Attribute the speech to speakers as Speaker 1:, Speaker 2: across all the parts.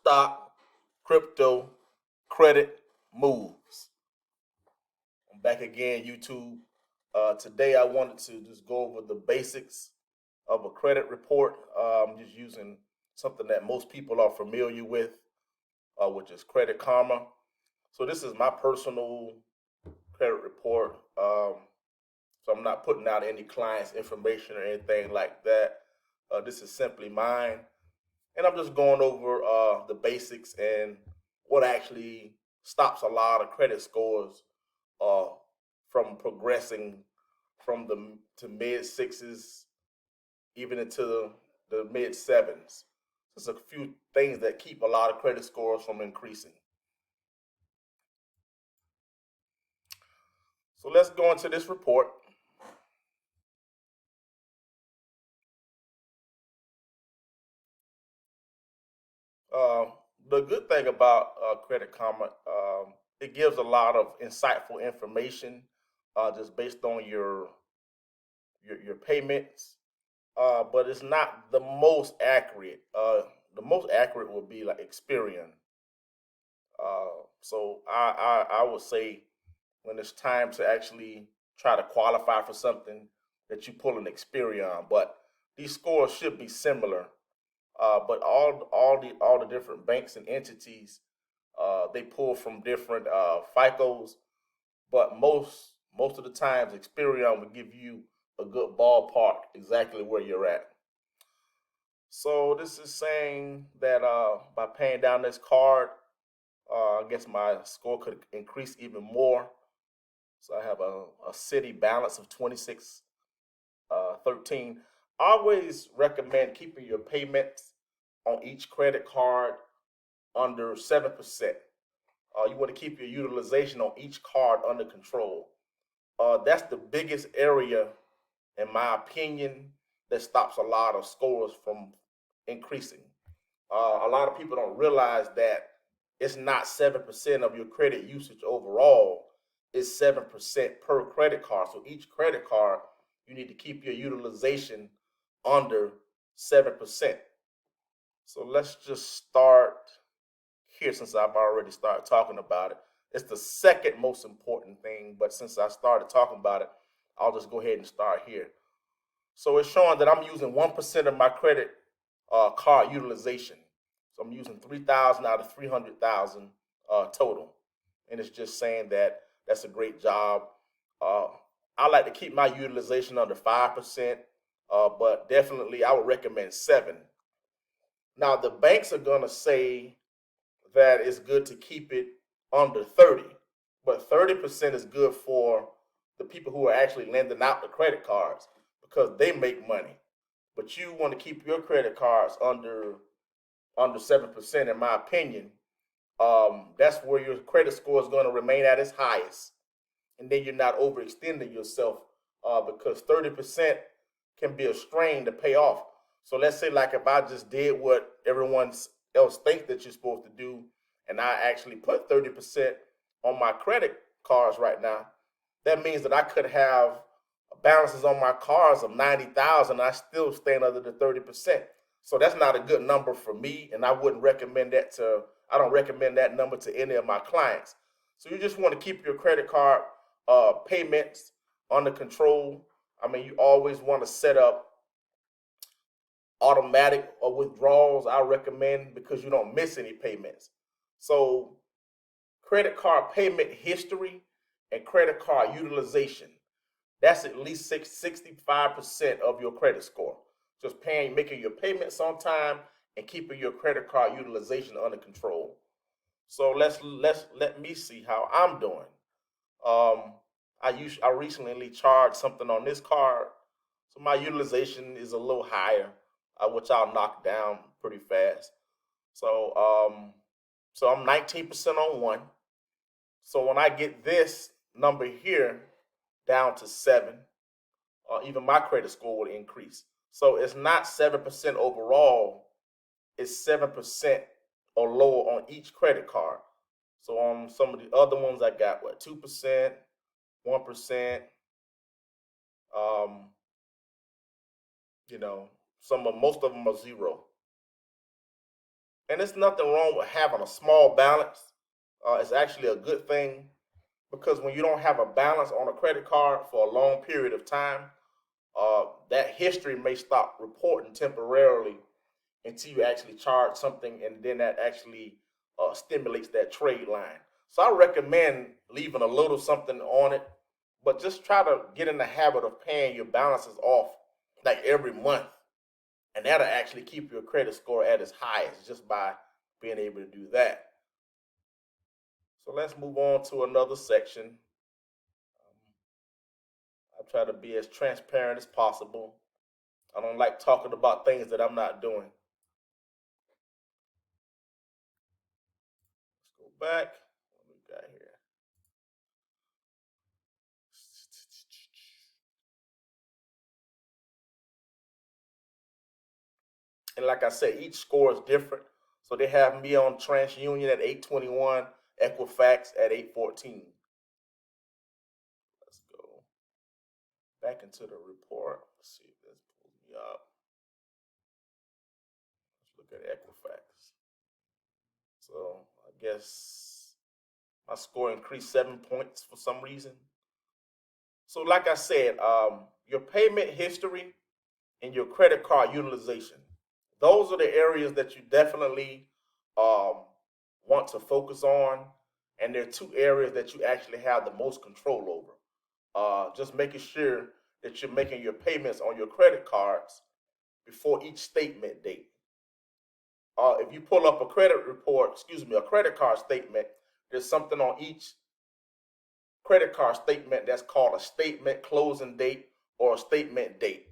Speaker 1: stock, crypto, credit moves. I'm back again, YouTube. Today I wanted to just go over the basics of a credit report. I'm just using something that most people are familiar with, which is Credit Karma. So this is my personal credit report. So I'm not putting out any clients' information or anything like that. This is simply mine, and I'm just going over the basics and what actually stops a lot of credit scores uh, from progressing from the to mid sixes, even into the mid sevens. There's a few things that keep a lot of credit scores from increasing. So let's go into this report. Uh, the good thing about Credit Karma, it gives a lot of insightful information just based on your payments, but it's not the most accurate. The most accurate would be like Experian. So I would say when it's time to actually try to qualify for something that you pull an Experian, but these scores should be similar. But all the different banks and entities they pull from different FICOs, but most of the times Experian will give you a good ballpark exactly where you're at. So this is saying that by paying down this card, I guess my score could increase even more. So I have a city balance of 2613. I always recommend keeping your payments on each credit card under 7%. You want to keep your utilization on each card under control. That's the biggest area, in my opinion, that stops a lot of scores from increasing. A lot of people don't realize that it's not 7% of your credit usage overall, it's 7% per credit card. So each credit card, you need to keep your utilization under 7%. So let's just start here since I've already started talking about it. It's the second most important thing, but since I started talking about it, I'll just go ahead and start here. So it's showing that I'm using 1% of my credit card utilization. So I'm using 3,000 out of 300,000 total, and it's just saying that that's a great job. Uh, I like to keep my utilization under 5%, but definitely I would recommend 7. Now the banks are gonna say that it's good to keep it under 30, but 30% is good for the people who are actually lending out the credit cards because they make money. But you want to keep your credit cards under 7%, in my opinion. That's where your credit score is going to remain at its highest, and then you're not overextending yourself because 30% can be a strain to pay off. So let's say, like, if I just did what everyone else thinks that you're supposed to do, and I actually put 30% on my credit cards right now, that means that I could have balances on my cards of 90,000. I still stand under the 30%. So that's not a good number for me, and I wouldn't recommend that to. I don't recommend that number to any of my clients. So you just want to keep your credit card payments under control. I mean, you always want to set up automatic withdrawals. I recommend because you don't miss any payments. So credit card payment history and credit card utilization. That's at least 65% of your credit score. Just making your payments on time and keeping your credit card utilization under control. So let me see how I'm doing. Um, I recently charged something on this card, so my utilization is a little higher, which I'll knock down pretty fast. So so I'm 19% on one. So when I get this number here down to 7, even my credit score would increase. So it's not 7% overall, it's 7% or lower on each credit card. So on some of the other ones, I got what, 2%, 1%, um, you know, most of them are 0. And there's nothing wrong with having a small balance. It's actually a good thing because when you don't have a balance on a credit card for a long period of time, that history may stop reporting temporarily until you actually charge something, and then that actually stimulates that trade line. So I recommend leaving a little something on it, but just try to get in the habit of paying your balances off like every month, and that'll actually keep your credit score at its highest just by being able to do that. So let's move on to another section. I try to be as transparent as possible. I don't like talking about things that I'm not doing. Let's go back. What we got here? And like I said, each score is different. So they have me on TransUnion at 821, Equifax at 814. Let's go back into the report. Let's see if this pulls me up. Let's look at Equifax. So I guess my score increased 7 points for some reason. So like I said, your payment history and your credit card utilization. Those are the areas that you definitely um, want to focus on. And there are two areas that you actually have the most control over. Just making sure that you're making your payments on your credit cards before each statement date. If you pull up a credit report, excuse me, a credit card statement, there's something on each credit card statement that's called a statement closing date or a statement date.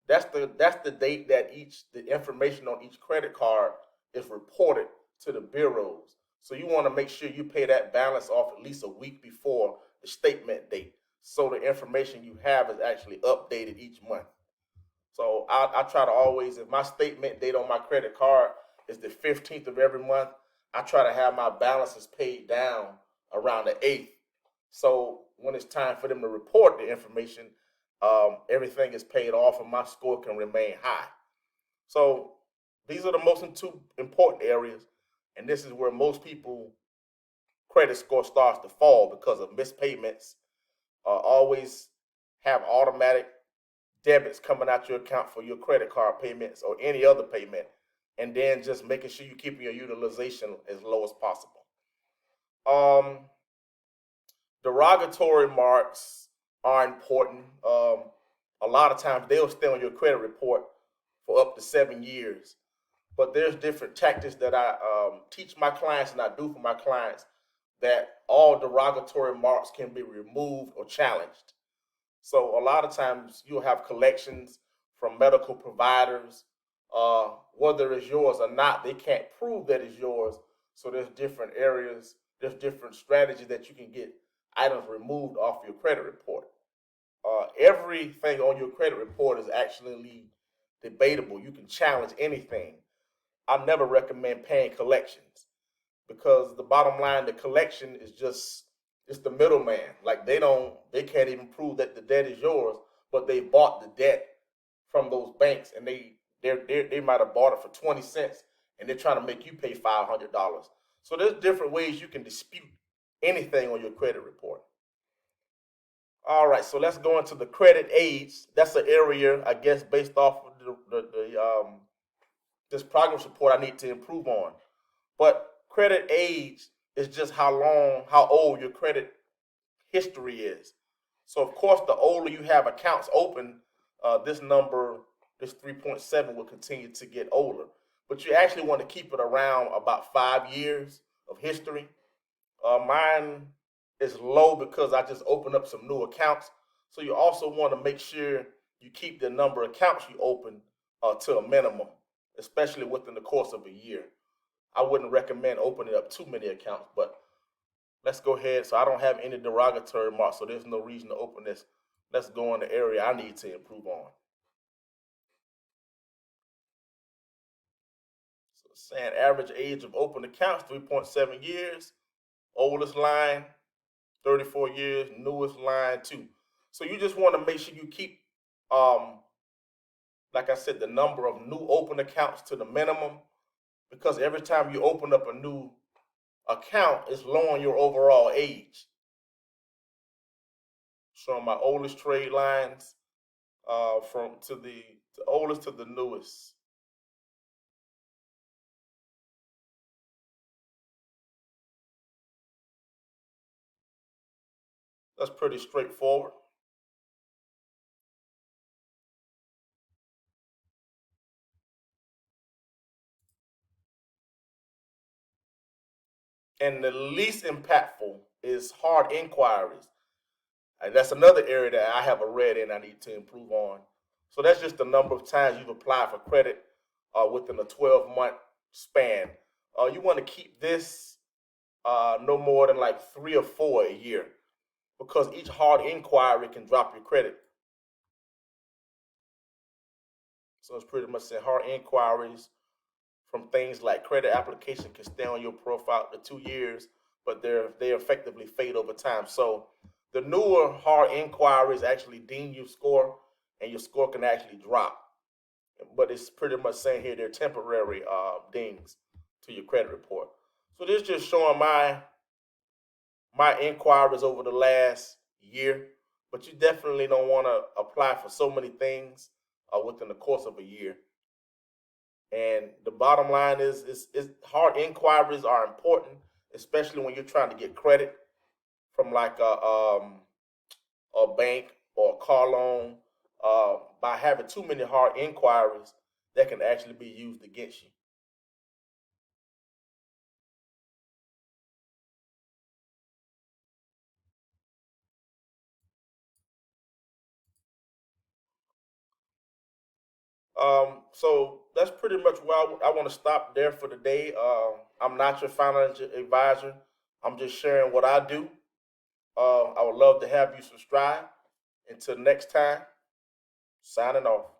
Speaker 1: That's the date that the information on each credit card is reported to the bureaus. So you want to make sure you pay that balance off at least a week before the statement date, so the information you have is actually updated each month. So I try to always, if my statement date on my credit card is the 15th of every month, I try to have my balances paid down around the 8th. So when it's time for them to report the information, everything is paid off and my score can remain high. So these are the most two important areas, and this is where most people credit score starts to fall because of missed payments. Always have automatic debits coming out your account for your credit card payments or any other payment, and then just making sure you keep your utilization as low as possible. Um, Derogatory marks are important. A lot of times they'll stay on your credit report for up to 7 years. But there's different tactics that I teach my clients and I do for my clients that all derogatory marks can be removed or challenged. So a lot of times you'll have collections from medical providers. Whether it's yours or not, they can't prove that it's yours. So there's different areas, there's different strategies that you can get items removed off your credit report. Everything on your credit report is actually debatable. You can challenge anything. I never recommend paying collections because the bottom line, the collection is just it's the middleman. Like they can't even prove that the debt is yours, but they bought the debt from those banks, and they might have bought it for 20 cents, and they're trying to make you pay $500. So there's different ways you can dispute anything on your credit report. All right, so let's go into the credit aids. That's an area, I guess, based off of this progress report I need to improve on. But credit age is just how old your credit history is. So of course, the older you have accounts open, this number, this 3.7 will continue to get older. But you actually want to keep it around about 5 years of history. Mine is low because I just opened up some new accounts. So you also want to make sure you keep the number of accounts you open to a minimum, especially within the course of a year. I wouldn't recommend opening up too many accounts, but let's go ahead. So I don't have any derogatory marks, so there's no reason to open this. Let's go in the area I need to improve on. So saying average age of open accounts, 3.7 years. Oldest line, 34 years. Newest line, 2. So you just want to make sure you keep, like I said, the number of new open accounts to the minimum. because every time you open up a new account, it's lowering your overall age. Showing my oldest trade lines from to the oldest to the newest. That's pretty straightforward. And the least impactful is hard inquiries. And that's another area that I have a red in I need to improve on. So that's just the number of times you've applied for credit within a 12-month span. You want to keep this no more than like 3 or 4 a year, because each hard inquiry can drop your credit. So it's pretty much saying hard inquiries from things like credit application can stay on your profile up to 2 years, but they effectively fade over time. So the newer hard inquiries actually deem your score, and your score can actually drop. But it's pretty much saying here they're temporary dings to your credit report. So this just showing my inquiries over the last year, but you definitely don't want to apply for so many things within the course of a year. And the bottom line is hard inquiries are important, especially when you're trying to get credit from like a bank or a car loan. By having too many hard inquiries, that can actually be used against you. So that's pretty much where I want to stop there for the day. I'm not your financial advisor. I'm just sharing what I do. I would love to have you subscribe. Until next time, signing off.